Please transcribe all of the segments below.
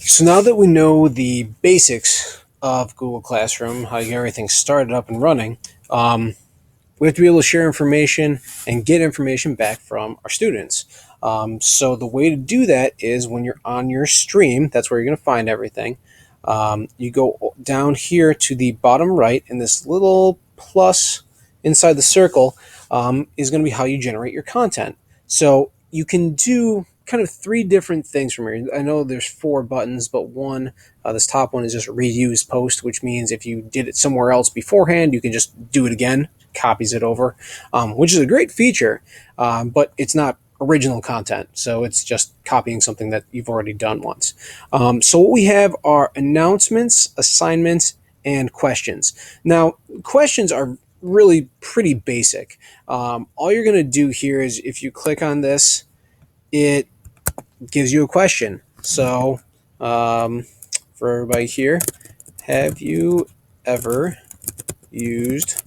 So now that we know the basics of Google Classroom, how you get everything started up and running, we have to be able to share information and get information back from our students. So the way to do that is when you're on your stream, that's where you're going to find everything. You go down here to the bottom right, and this little plus inside the circle is going to be how you generate your content. So you can do kind of three different things from here. I know there's four buttons, but this top one is just reuse post, which means if you did it somewhere else beforehand, you can just do it again, copies it over, which is a great feature, but it's not original content. So it's just copying something that you've already done once. So what we have are announcements, assignments, and questions. Now, questions are really pretty basic. All you're going to do here is if you click on this, it gives you a question. So for everybody here, have you ever used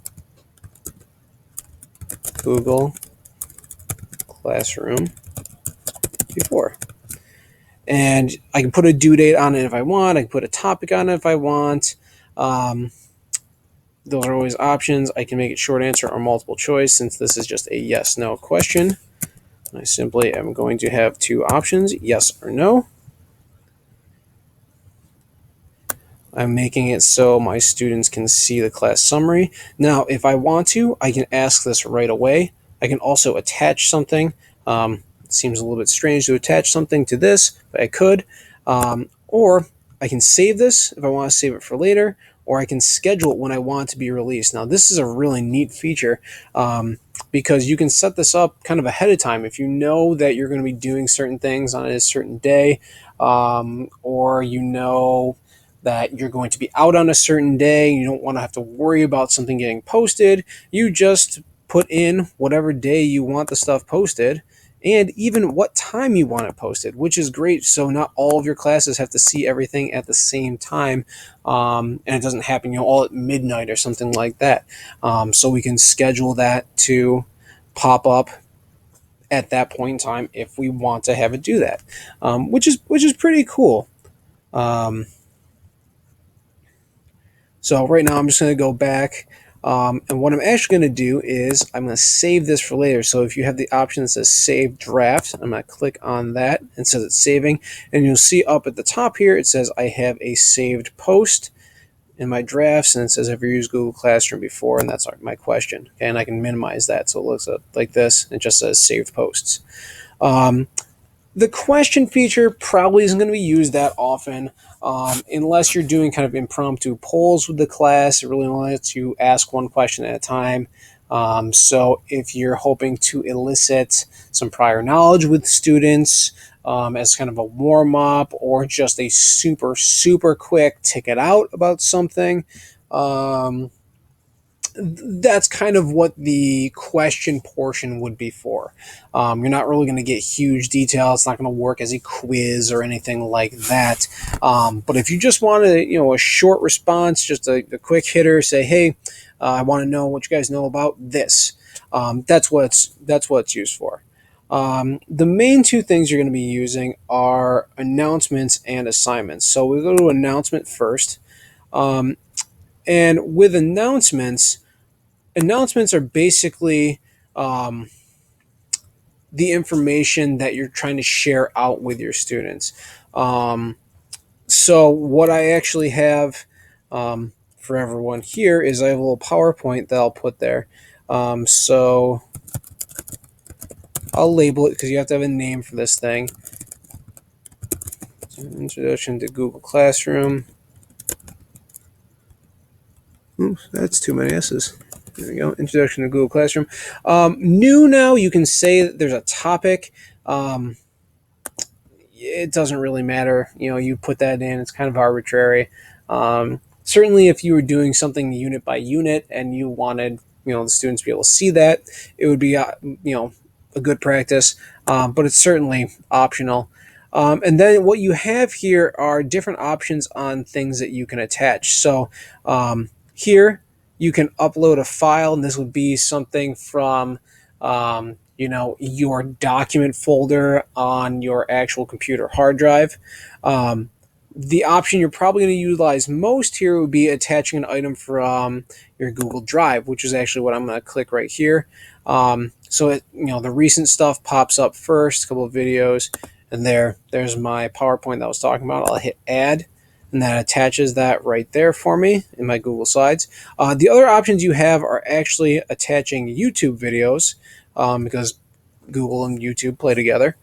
Google Classroom before? And I can put a due date on it if I want. I can put a topic on it if I want. Those are always options. I can make it short answer or multiple choice since this is just a yes/no question. I simply am going to have two options, yes or no. I'm making it so my students can see the class summary. Now, if I want to, I can ask this right away. I can also attach something. It seems a little bit strange to attach something to this, but I could. Or I can save this if I want to save it for later, or I can schedule it when I want it to be released. Now, this is a really neat feature because you can set this up kind of ahead of time. If you know that you're going to be doing certain things on a certain day, or you know that you're going to be out on a certain day, you don't want to have to worry about something getting posted, you just put in whatever day you want the stuff posted and even what time you want it posted, which is great. So not all of your classes have to see everything at the same time, and it doesn't happen, all at midnight or something like that. So we can schedule that to pop up at that point in time if we want to have it do that, which is pretty cool. Um, So right now I'm just going to go back, and what I'm actually going to do is I'm going to save this for later. So if you have the option that says Save Draft, I'm going to click on that and it says it's saving, and you'll see up at the top here it says I have a saved post in my drafts, and it says have you used Google Classroom before, and that's my question. Okay, and I can minimize that so it looks like this. It just says saved posts. The question feature probably isn't going to be used that often, unless you're doing kind of impromptu polls with the class. It really only lets you ask one question at a time. So if you're hoping to elicit some prior knowledge with students as kind of a warm up, or just a super, super quick ticket out about something, that's kind of what the question portion would be for. You're not really going to get huge detail. It's not going to work as a quiz or anything like that. But if you just want a short response, just a quick hitter, say, hey, I want to know what you guys know about this. That's what it's used for. The main two things you're going to be using are announcements and assignments. So we'll go to announcement first. And with announcements are basically the information that you're trying to share out with your students. So what I actually have for everyone here is I have a little PowerPoint that I'll put there. So I'll label it because you have to have a name for this thing. Introduction to Google Classroom. Oops, that's too many S's. There we go. Introduction to Google Classroom. New now, you can say that there's a topic. It doesn't really matter. You put that in. It's kind of arbitrary. Certainly, if you were doing something unit by unit and you wanted the students to be able to see that, it would be a good practice. But it's certainly optional. And then what you have here are different options on things that you can attach. So here you can upload a file, and this would be something from your document folder on your actual computer hard drive. The option you're probably going to utilize most here would be attaching an item from your Google Drive, which is actually what I'm going to click right here. So the recent stuff pops up first, a couple of videos, and there's my PowerPoint that I was talking about. I'll hit add, and that attaches that right there for me in my Google Slides. The other options you have are actually attaching YouTube videos, because Google and YouTube play together.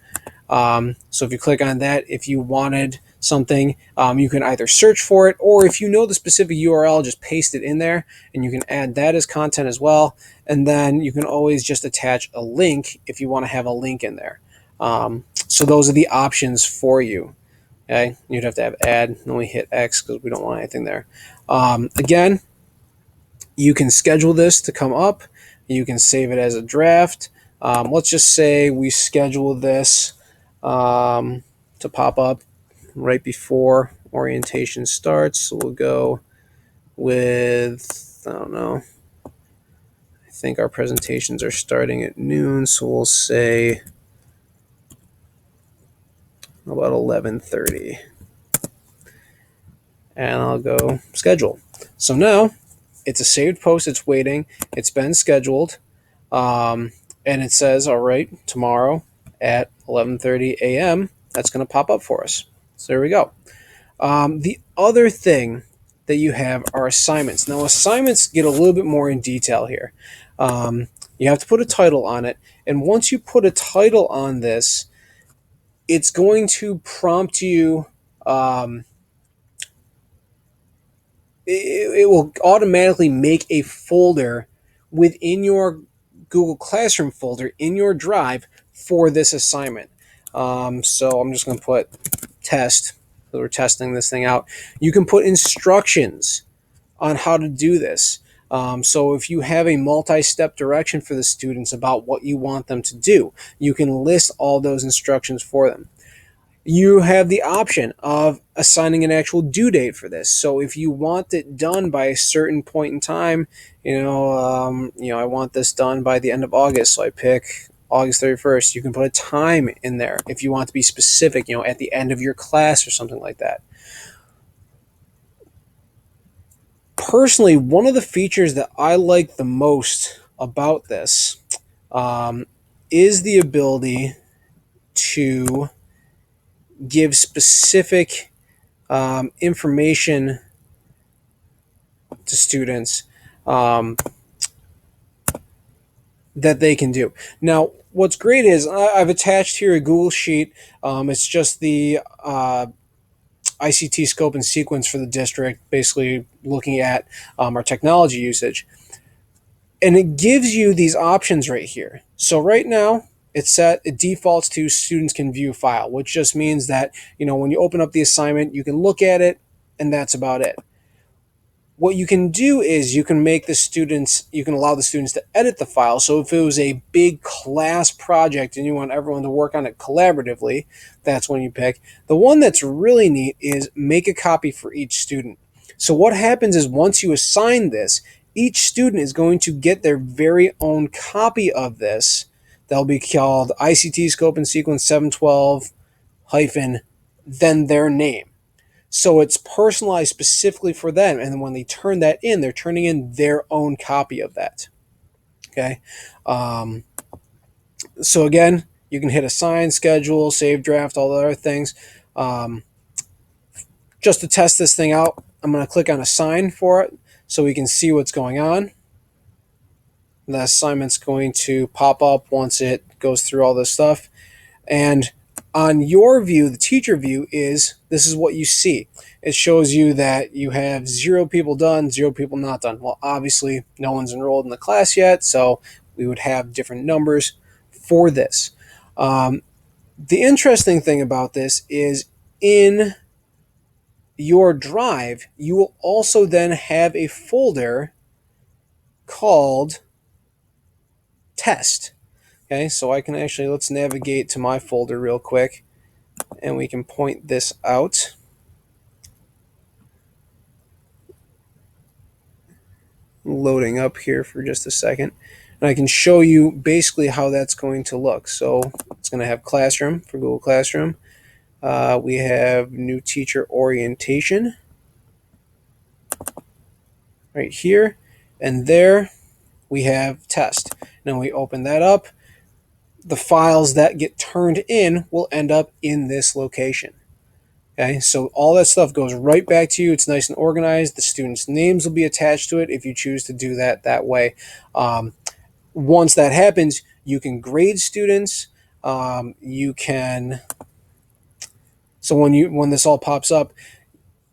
So if you click on that, if you wanted something, you can either search for it, or if you know the specific URL, just paste it in there, and you can add that as content as well. And then you can always just attach a link if you want to have a link in there. So those are the options for you. Okay, you'd have to have add, and then we hit X because we don't want anything there. Again, you can schedule this to come up. You can save it as a draft. Let's just say we schedule this to pop up right before orientation starts. So we'll go with, I don't know, I think our presentations are starting at noon, so we'll say about 11:30. And I'll go schedule. So now it's a saved post, it's waiting, it's been scheduled, and it says, all right, tomorrow at 11:30 a.m., that's going to pop up for us. So there we go. The other thing that you have are assignments. Now, assignments get a little bit more in detail here. You have to put a title on it, and once you put a title on this, it's going to prompt you. It will automatically make a folder within your Google Classroom folder in your Drive for this assignment. So I'm just going to put test, because we're testing this thing out. You can put instructions on how to do this. So if you have a multi-step direction for the students about what you want them to do, you can list all those instructions for them. You have the option of assigning an actual due date for this. So if you want it done by a certain point in time, I want this done by the end of August, so I pick August 31st. You can put a time in there if you want to be specific, at the end of your class or something like that. Personally, one of the features that I like the most about this is the ability to give specific information to students that they can do. Now, what's great is I've attached here a Google Sheet. It's just the ICT scope and sequence for the district, basically looking at our technology usage. And it gives you these options right here. So right now, it defaults to students can view file, which just means that, when you open up the assignment, you can look at it, and that's about it. What you can do is you can allow the students to edit the file. So if it was a big class project and you want everyone to work on it collaboratively, that's when you pick. The one that's really neat is make a copy for each student. So what happens is once you assign this, each student is going to get their very own copy of this. That'll be called ICT Scope and Sequence 712 hyphen then their name. So it's personalized specifically for them. And then when they turn that in, they're turning in their own copy of that. Okay. So again, you can hit assign, schedule, save draft, all the other things. Just to test this thing out, I'm going to click on assign for it so we can see what's going on. The assignment's going to pop up once it goes through all this stuff. And on your view, the teacher view, this is what you see. It shows you that you have 0 people done, 0 people not done. Well, obviously, no one's enrolled in the class yet, so we would have different numbers for this. The interesting thing about this is in your Drive, you will also then have a folder called test. Okay, so I can let's navigate to my folder real quick, and we can point this out. Loading up here for just a second, and I can show you basically how that's going to look. So it's going to have Classroom for Google Classroom. We have new teacher orientation right here, and there we have test. Now we open that up. The files that get turned in will end up in this location. Okay, so all that stuff goes right back to you. It's nice and organized. The students' names will be attached to it if you choose to do that way. Once that happens, you can grade students. You can so when this all pops up,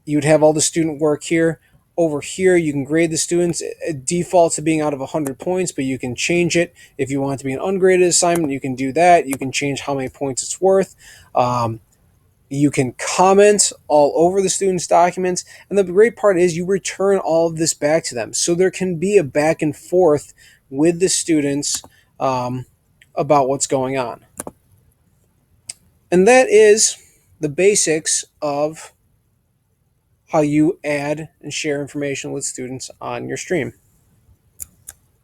you'd have all the student work here. Over here, you can grade the students. It defaults to being out of 100 points, but you can change it. If you want it to be an ungraded assignment, you can do that. You can change how many points it's worth. You can comment all over the students' documents. And the great part is you return all of this back to them. So there can be a back and forth with the students about what's going on. And that is the basics of how you add and share information with students on your stream.